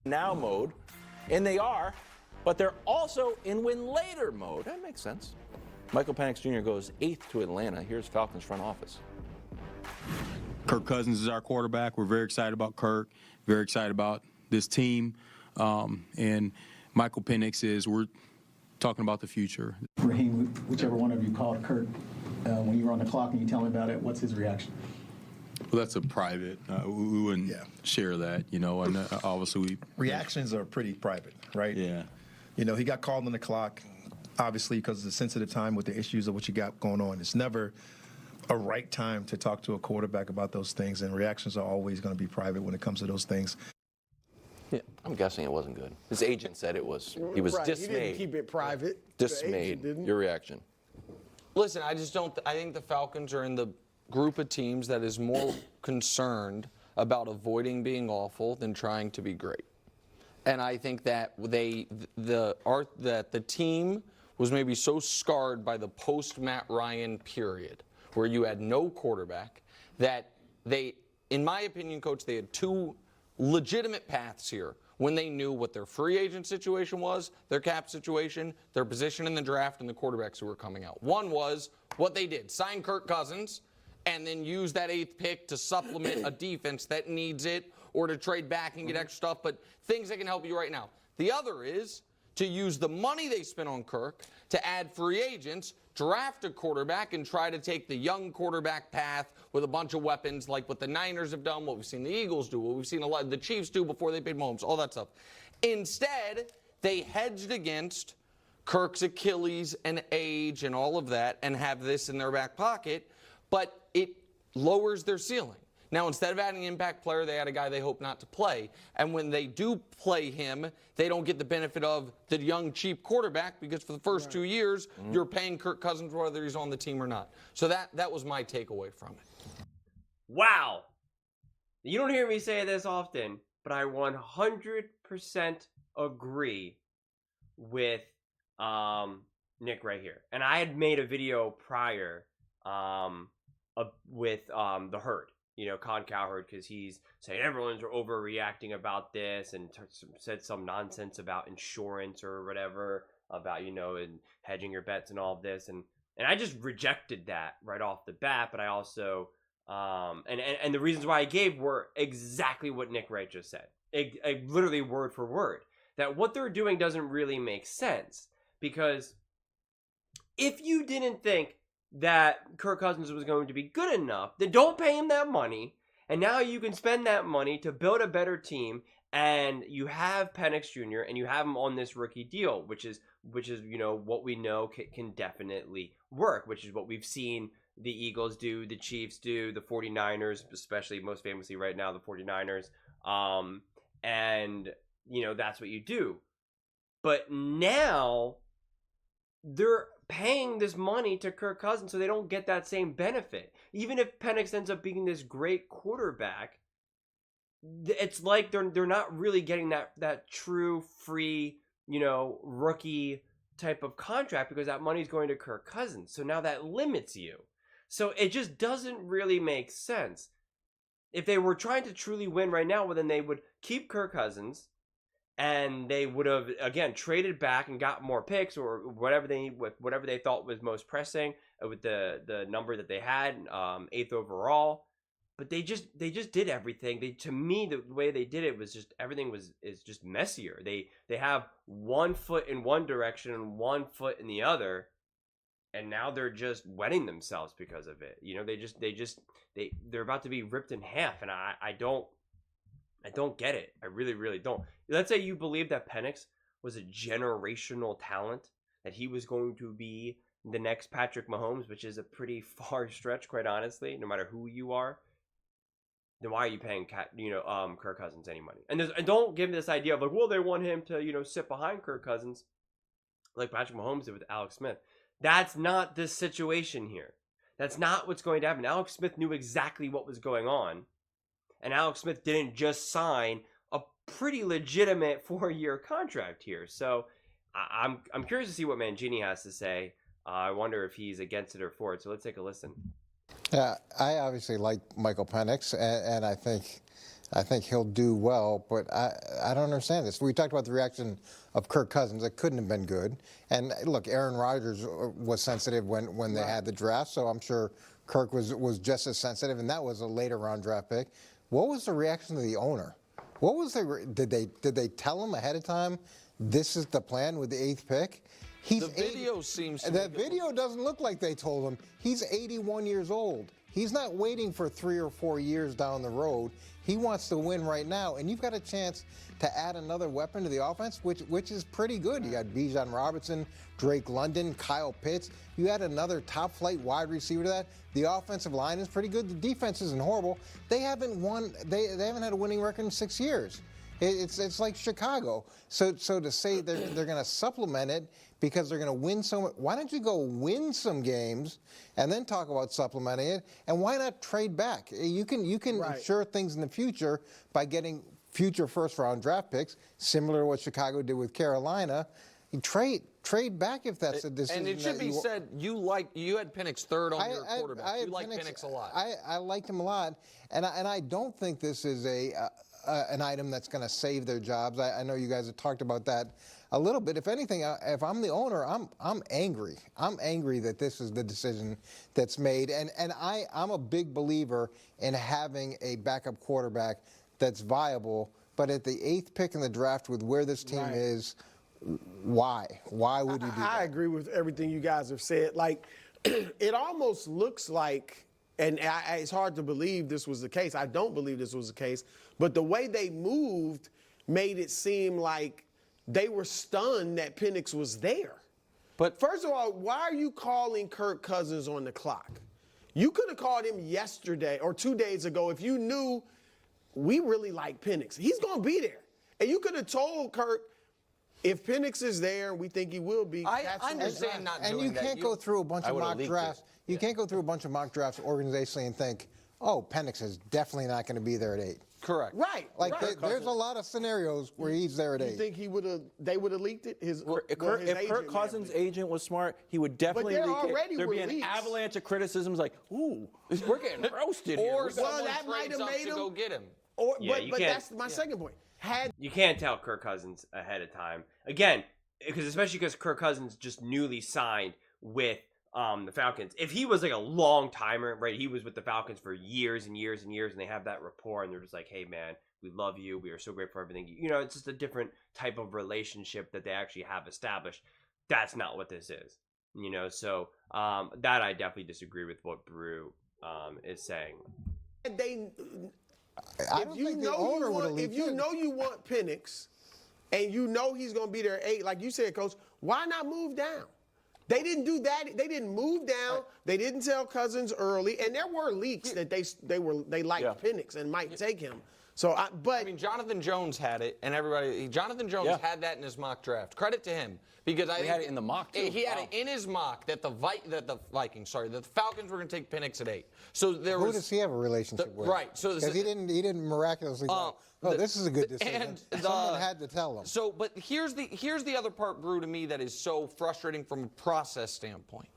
now mode, and they are, but they're also in win later mode. That makes sense. Michael Penix Jr. goes 8th to Atlanta. Here's Falcons front office. Kirk Cousins is our quarterback. We're very excited about Kirk, very excited about this team. And Michael Penix we're talking about the future. Raheem, whichever one of you called Kirk when you were on the clock and you tell me about it, what's his reaction? Well, that's a private. We wouldn't share that, you know, and obviously reactions are pretty private, right? Yeah. You know, he got called on the clock, obviously, because it's a sensitive time with the issues of what you got going on. It's never a right time to talk to a quarterback about those things, and reactions are always going to be private when it comes to those things. Yeah, I'm guessing it wasn't good. His agent said it was. He was dismayed. He didn't keep it private. Dismayed. Your reaction? Listen, I just don't. I think the Falcons are in the group of teams that is more concerned about avoiding being awful than trying to be great. And I think that the team was maybe so scarred by the post-Matt Ryan period, where you had no quarterback, that they, in my opinion, Coach, they had two legitimate paths here when they knew what their free agent situation was, their cap situation, their position in the draft, and the quarterbacks who were coming out. One was what they did, sign Kirk Cousins, and then use that 8th pick to supplement a defense that needs it, or to trade back and get extra stuff, but things that can help you right now. The other is to use the money they spent on Kirk to add free agents, draft a quarterback, and try to take the young quarterback path with a bunch of weapons like what the Niners have done, what we've seen the Eagles do, what we've seen a lot of the Chiefs do before they paid Mahomes, all that stuff. Instead, they hedged against Kirk's Achilles and age and all of that and have this in their back pocket, but it lowers their ceiling. Now, instead of adding an impact player, they add a guy they hope not to play. And when they do play him, they don't get the benefit of the young, cheap quarterback because for the first 2 years, you're paying Kirk Cousins whether he's on the team or not. So that was my takeaway from it. Wow. You don't hear me say this often, but I 100% agree with Nick right here. And I had made a video prior with the Herd. You know, Con Cowherd, because he's saying everyone's overreacting about this and said some nonsense about insurance or whatever, about, you know, and hedging your bets and all of this. And I just rejected that right off the bat. But I also, and the reasons why I gave were exactly what Nick Wright just said. Literally word for word. That what they're doing doesn't really make sense. Because if you didn't think that Kirk Cousins was going to be good enough, then don't pay him that money. And now you can spend that money to build a better team. And you have Penix Jr. and you have him on this rookie deal, which is you know what we know can definitely work, which is what we've seen the Eagles do, the Chiefs do, the 49ers, especially most famously right now the 49ers. And you know that's what you do. But now they're paying this money to Kirk Cousins so they don't get that same benefit. Even if Penix ends up being this great quarterback, it's like they're not really getting that true free, you know, rookie type of contract because that money's going to Kirk Cousins. So now that limits you. So it just doesn't really make sense. If they were trying to truly win right now, well, then they would keep Kirk Cousins. And they would have, again, traded back and got more picks or whatever they thought was most pressing with the number that they had, 8th overall. But they just did everything. To me, the way they did it was just everything is just messier. They have one foot in one direction and one foot in the other, and now they're just wetting themselves because of it. You know, they're about to be ripped in half, and I don't get it. I really, really don't. Let's say you believe that Penix was a generational talent, that he was going to be the next Patrick Mahomes, which is a pretty far stretch, quite honestly, no matter who you are. Then why are you paying Kirk Cousins any money? And don't give me this idea of like, well, they want him to, you know, sit behind Kirk Cousins like Patrick Mahomes did with Alex Smith. That's not the situation here. That's not what's going to happen. Alex Smith knew exactly what was going on. And Alex Smith didn't just sign a pretty legitimate 4-year contract here. So I'm curious to see what Mangini has to say. I wonder if he's against it or for it. So let's take a listen. Yeah, I obviously like Michael Penix, and I think I think he'll do well, but I don't understand this. We talked about the reaction of Kirk Cousins. It couldn't have been good. And look, Aaron Rodgers was sensitive when they had the draft, so I'm sure Kirk was just as sensitive, and that was a later round draft pick. What was the reaction of the owner? What was did they tell him ahead of time this is the plan with the 8th pick? The video seems to the video doesn't look like they told him. He's 81 years old. He's not waiting for 3 or 4 years down the road. He wants to win right now, and you've got a chance to add another weapon to the offense, which is pretty good. You got Bijan Robinson, Drake London, Kyle Pitts. You add another top-flight wide receiver to that. The offensive line is pretty good. The defense isn't horrible. They haven't won. They haven't had a winning record in 6 years. It's like Chicago. So to say they're going to supplement it because they're going to win so much, why don't you go win some games and then talk about supplementing it? And why not trade back? You can ensure things in the future by getting future first-round draft picks, similar to what Chicago did with Carolina. You trade back if that's a decision. And it should be said, you had Penix third on your quarterback. You like Penix a lot. I liked him a lot, and I don't think this is an item that's going to save their jobs. I know you guys have talked about that a little bit. If anything, if I'm the owner, I'm angry. I'm angry that this is the decision that's made, and I'm a big believer in having a backup quarterback that's viable. But at the 8th pick in the draft, with where this team is, why? Why would you do that? I agree with everything you guys have said. Like, it almost looks like, and it's hard to believe this was the case. I don't believe this was the case. But the way they moved made it seem like they were stunned that Penix was there. But first of all, why are you calling Kirk Cousins on the clock? You could have called him yesterday or 2 days ago if you knew we really like Penix. He's going to be there. And you could have told Kirk, if Penix is there, we think he will be. I understand not doing that. And you can't go through a bunch of mock drafts. You can't go through a bunch of mock drafts organizationally and think, oh, Penix is definitely not going to be there at 8. Correct. Right. Like there's a lot of scenarios where he's there at 8. You think they would have leaked it? If Kirk Cousins' agent was smart, he would definitely leak it. There'd be an avalanche of criticisms like, ooh, we're getting roasted here. Or someone trades up to go get him. But that's my second point. You can't tell Kirk Cousins ahead of time. Again, especially because Kirk Cousins just newly signed with the Falcons. If he was like a long timer, right? He was with the Falcons for years and years and years, and they have that rapport, and they're just like, "Hey, man, we love you. We are so great for everything." You know, it's just a different type of relationship that they actually have established. That's not what this is. You know, so that I definitely disagree with what Brew is saying. I don't think the owner would have leaked it. If you know you want Penix, and you know he's going to be there at 8, like you said, Coach, why not move down? They didn't do that. They didn't move down. They didn't tell Cousins early, and there were leaks that they liked Penix and might take him. So, I mean, Jonathan Jones had it, and Jonathan Jones had that in his mock draft. Credit to him, because he had it in the mock too. He had it in his mock that the Falcons were going to take Penix at 8. So who does he have a relationship with? Right. So because he didn't miraculously go, this is a good decision. And someone had to tell him. So, but here's the other part, Brew, to me that is so frustrating from a process standpoint,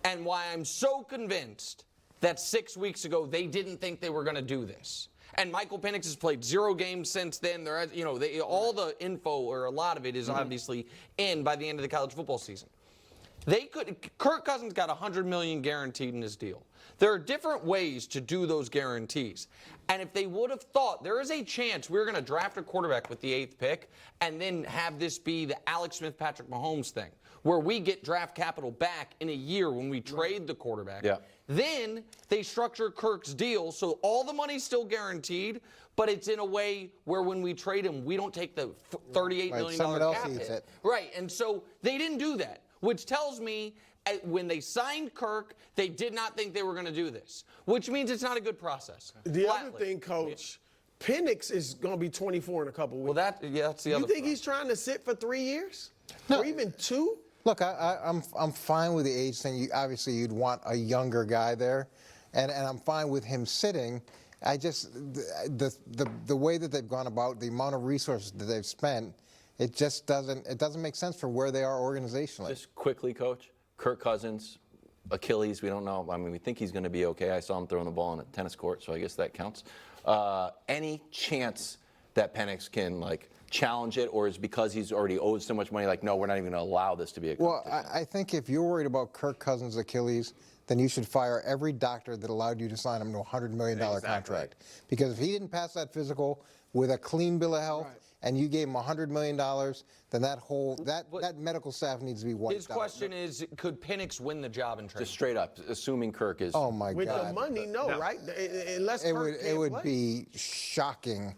and why I'm so convinced that 6 weeks ago they didn't think they were going to do this. And Michael Penix has played 0 games since then. All the info, or a lot of it, is obviously in by the end of the college football season. Kirk Cousins got $100 million guaranteed in his deal. There are different ways to do those guarantees. And if they would have thought there is a chance we're going to draft a quarterback with the 8th pick and then have this be the Alex Smith, Patrick Mahomes thing, where we get draft capital back in a year when we trade the quarterback. Yeah. Then they structure Kirk's deal so all the money's still guaranteed, but it's in a way where when we trade him, we don't take the $38 million cap hit. Right, and so they didn't do that, which tells me when they signed Kirk, they did not think they were going to do this, which means it's not a good process. The other thing, Coach, Penix is going to be 24 in a couple weeks. Well, that's the other You think he's trying to sit for 3 years? No. Or even 2? Look, I'm fine with the age thing. Obviously, you'd want a younger guy there, and I'm fine with him sitting. I just the way that they've gone about, the amount of resources that they've spent, it just doesn't make sense for where they are organizationally. Just quickly, Coach, Kirk Cousins, Achilles, we don't know. I mean, we think he's going to be okay. I saw him throwing the ball on a tennis court, so I guess that counts. Any chance that Penix can like challenge it, or is because he's already owed so much money, like, no, we're not even going to allow this to be a Well, competition? I think if you're worried about Kirk Cousins' Achilles, then you should fire every doctor that allowed you to sign him to a $100 million contract. Because if he didn't pass that physical with a clean bill of health, and you gave him $100 million, then that medical staff needs to be wiped out. His question is, could Penix win the job in training? Just straight up, assuming Kirk is. Oh my With God! the money, no, right? Unless It would be shocking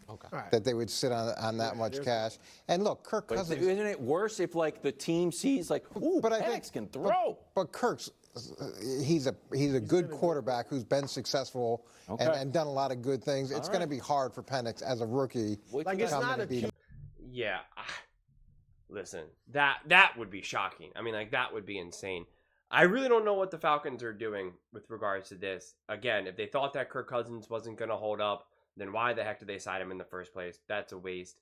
that they would sit on that much cash. And look, Kirk But Cousins. isn't it worse if like the team sees like, ooh, But I Penix think can throw? But Kirk's he's a good quarterback who's been successful and done a lot of good things. It's going to be hard for Penix as a rookie. Like, it's not a beat him. Yeah. Listen, that would be shocking. I mean, like, that would be insane. I really don't know what the Falcons are doing with regards to this. Again, if they thought that Kirk Cousins wasn't going to hold up, then why the heck did they sign him in the first place? That's a waste.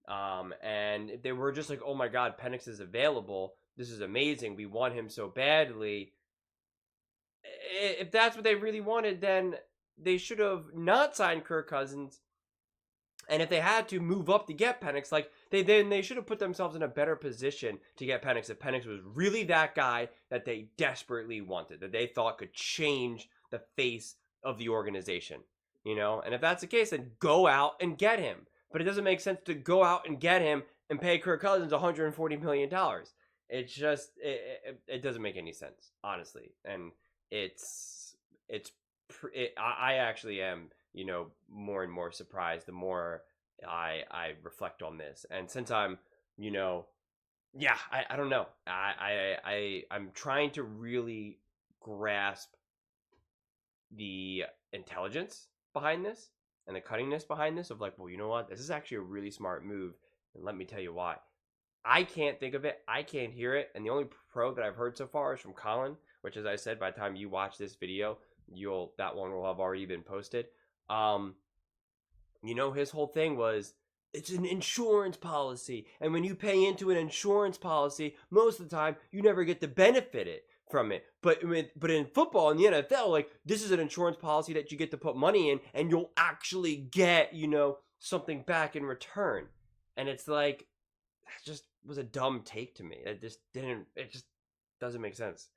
And if they were just like, oh my God, Penix is available, this is amazing, we want him so badly. If that's what they really wanted, then they should have not signed Kirk Cousins. And if they had to move up to get Penix, like they should have put themselves in a better position to get Penix if Penix was really that guy that they desperately wanted, that they thought could change the face of the organization, you know? And if that's the case, then go out and get him. But it doesn't make sense to go out and get him and pay Kirk Cousins $140 million. It's just, it doesn't make any sense, honestly. And I actually am, you know, more and more surprised the more I reflect on this. And since I'm, you know, yeah, I don't know. I'm trying to really grasp the intelligence behind this and the cunningness behind this of like, well, you know what? This is actually a really smart move. And let me tell you why. I can't think of it. I can't hear it. And the only pro that I've heard so far is from Colin, which, as I said, by the time you watch this video, that one will have already been posted. You know, his whole thing was, it's an insurance policy. And when you pay into an insurance policy, most of the time, you never get to benefit from it. But in football, in the NFL, like, this is an insurance policy that you get to put money in, and you'll actually get, you know, something back in return. And it's like, that just was a dumb take to me. It just doesn't make sense.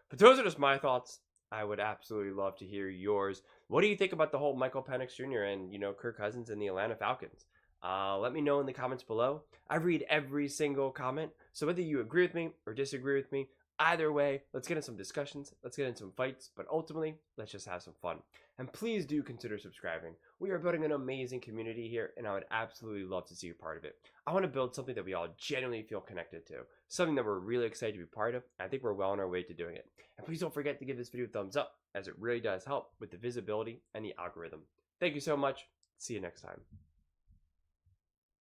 But those are just my thoughts. I would absolutely love to hear yours. What do you think about the whole Michael Penix Jr. and, you know, Kirk Cousins and the Atlanta Falcons? Let me know in the comments below. I read every single comment. So whether you agree with me or disagree with me, either way, let's get in some discussions. Let's get in some fights. But ultimately, let's just have some fun. And please do consider subscribing. We are building an amazing community here, and I would absolutely love to see you part of it. I want to build something that we all genuinely feel connected to. Something that we're really excited to be part of. I think we're well on our way to doing it. And please don't forget to give this video a thumbs up, as it really does help with the visibility and the algorithm. Thank you so much. See you next time.